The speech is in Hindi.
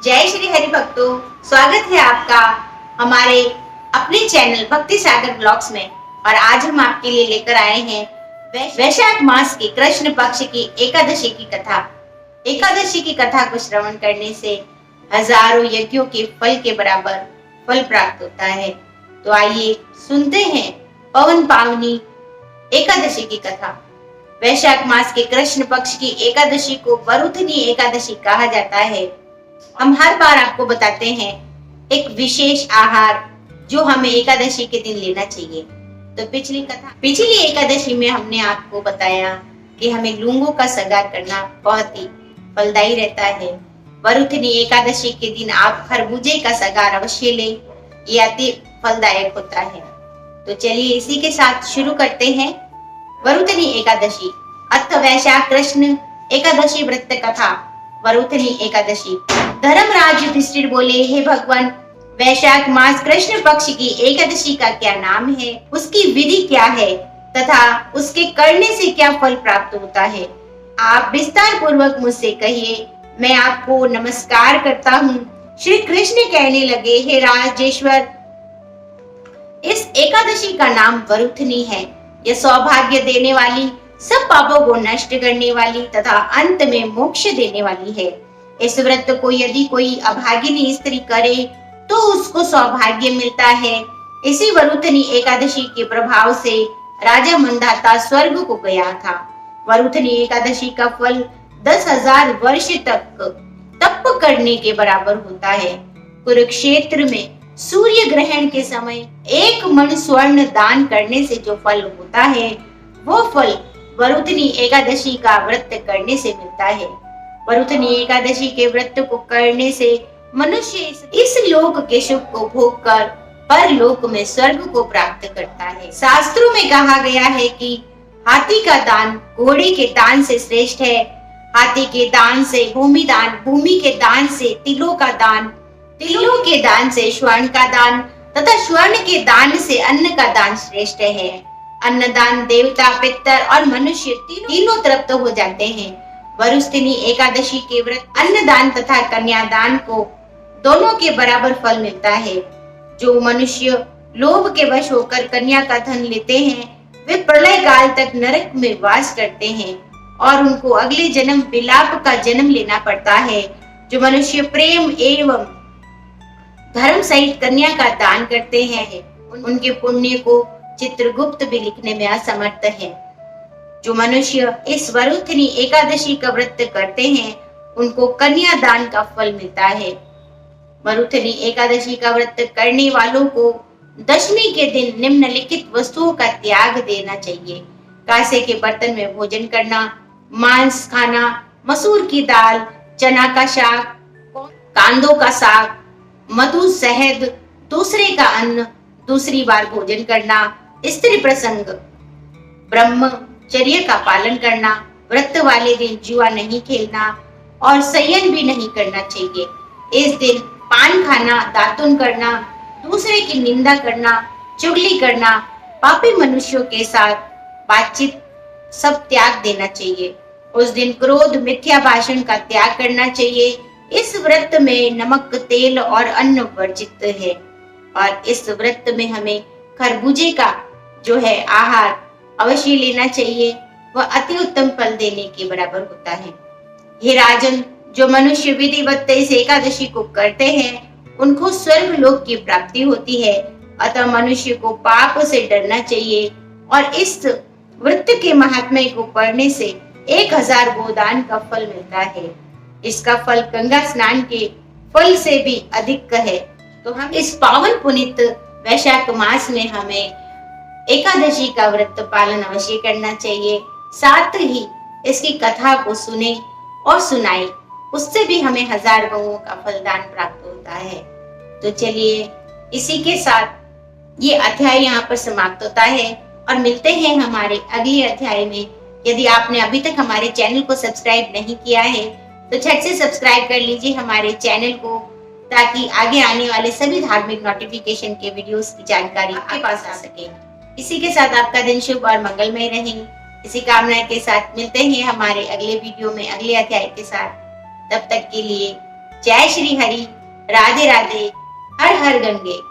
जय श्री हरि भक्तों, स्वागत है आपका हमारे अपने चैनल भक्ति सागर ब्लॉग्स में। और आज हम आपके लिए लेकर आए हैं वैशाख मास के कृष्ण पक्ष की एकादशी की कथा। एकादशी की कथा को श्रवण करने से हजारों यज्ञों के फल के बराबर फल प्राप्त होता है। तो आइए सुनते हैं पवन पावनी एकादशी की कथा। वैशाख मास के कृष्ण पक्ष की एकादशी को वरुथनी एकादशी कहा जाता है। हम हर बार आपको बताते हैं एक विशेष आहार जो हमें एकादशी के दिन लेना चाहिए। तो पिछली एकादशी में हमने आपको बताया कि हमें लूंगों का सगार करना बहुत ही फलदायी रहता है। वरुथनी एकादशी के दिन आप खरबूजे का सगार अवश्य लें, ये अति फलदायक होता है। तो चलिए इसी के साथ शुरू करते हैं वरुथनी एकादशी। अथ वैशाख कृष्ण एकादशी व्रत कथा। वरुथनी एकादशी। धर्मराज युधिष्ठिर बोले, हे भगवान, वैशाख मास कृष्ण पक्ष की एकादशी का क्या नाम है, उसकी विधि क्या है तथा उसके करने से क्या फल प्राप्त होता है? आप विस्तार पूर्वक मुझसे कहिए, मैं आपको नमस्कार करता हूँ। श्री कृष्ण कहने लगे, हे राजेश्वर, इस एकादशी का नाम वरुथनी है। यह सौभाग्य देने वाली, सब पापों को नष्ट करने वाली तथा अंत में मोक्ष देने वाली है। इस व्रत को यदि कोई अभागिनी स्त्री करे तो उसको सौभाग्य मिलता है। इसी वरुथनी एकादशी के प्रभाव से राजा मंदाता स्वर्ग को गया था। वरुथनी एकादशी का फल 10,000 वर्ष तक तप करने के बराबर होता है। कुरुक्षेत्र में सूर्य ग्रहण के समय 1 मण स्वर्ण दान करने से जो फल होता है, वो फल वरुथनी एकादशी का व्रत करने से मिलता है। वरुथनी एकादशी के व्रत को करने से मनुष्य इस लोक के सुख को भोग कर परलोक में स्वर्ग को प्राप्त करता है। शास्त्रों में कहा गया है कि हाथी का दान घोड़े के दान से श्रेष्ठ है। हाथी के दान से भूमि दान, भूमि के दान से तिलों का दान, तिलों के दान से स्वर्ण का दान तथा स्वर्ण के दान से अन्न का दान श्रेष्ठ है। अन्नदान देवता, पितर और मनुष्य तीनों तृप्त हो जाते हैं। वरुथनी एकादशी के व्रत अन्नदान तथा कन्यादान को दोनों के बराबर फल मिलता है। जो मनुष्य लोभ के वश होकर कन्या का धन लेते हैं, वे प्रलय काल तक नरक में वास करते हैं और उनको अगले जन्म विलाप का जन्म लेना पड़ता है। जो मनुष्य प्रेम एवं धर्म सहित कन्या का दान करते हैं, उनके पुण्य को चित्रगुप्त भी लिखने में असमर्थ है। जो मनुष्य इस वरुथनी एकादशी का व्रत करते हैं, उनको कन्या दान का फल मिलता है। वरुथनी एकादशी का व्रत करने वालों को दशमी के दिन निम्नलिखित वस्तुओं का त्याग देना चाहिए। कांसे के बर्तन में भोजन करना, मांस खाना, मसूर की दाल, चना का साग, कांदों का साग, मधु, शहद, दूसरे का अन्न, दूसरी बार भोजन करना, स्त्री प्रसंग, ब्रह्मचर्य का पालन करना, व्रत वाले दिन जुआ नहीं खेलना और संयम भी नहीं करना चाहिए। इस दिन पान खाना, दातुन करना, दूसरे की निंदा करना, चुगली करना, पापी मनुष्यों के साथ बातचीत सब त्याग देना चाहिए। उस दिन क्रोध, मिथ्या भाषण का त्याग करना चाहिए। इस व्रत में नमक, तेल और अन्न वर्जित है और इस व्रत में हमें खरबूजे का जो है आहार अवश्य लेना चाहिए। वह अति उत्तम फल देने के बराबर होता है। हे राजन, जो मनुष्य विधिवत इस एकादशी को करते हैं, उनको स्वर्ग लोक की प्राप्ति होती है। अतः मनुष्य को पाप से डरना चाहिए और इस व्रत के महात्म्य को पढ़ने से 1,000 गोदान का फल मिलता है। इसका फल गंगा स्नान के फल से भी अधिक है। तो हम इस पावन पुनीत वैशाख मास में हमें एकादशी का व्रत पालन अवश्य करना चाहिए। साथ ही इसकी कथा को सुने और सुनाए, उससे भी हमें 1000 गौओं का फलदान प्राप्त होता है। तो चलिए इसी के साथ ये अध्याय यहाँ पर समाप्त होता है और मिलते हैं हमारे अगले अध्याय में। यदि आपने अभी तक हमारे चैनल को सब्सक्राइब नहीं किया है तो झट से सब्सक्राइब कर लीजिए हमारे चैनल को, ताकि आगे आने वाले सभी धार्मिक नोटिफिकेशन के वीडियोस की जानकारी आपके पास आ सके। इसी के साथ आपका दिन शुभ और मंगलमय रहे। इसी कामना के साथ मिलते हैं हमारे अगले वीडियो में अगले अध्याय के साथ। तब तक के लिए जय श्री हरि, राधे राधे, हर हर गंगे।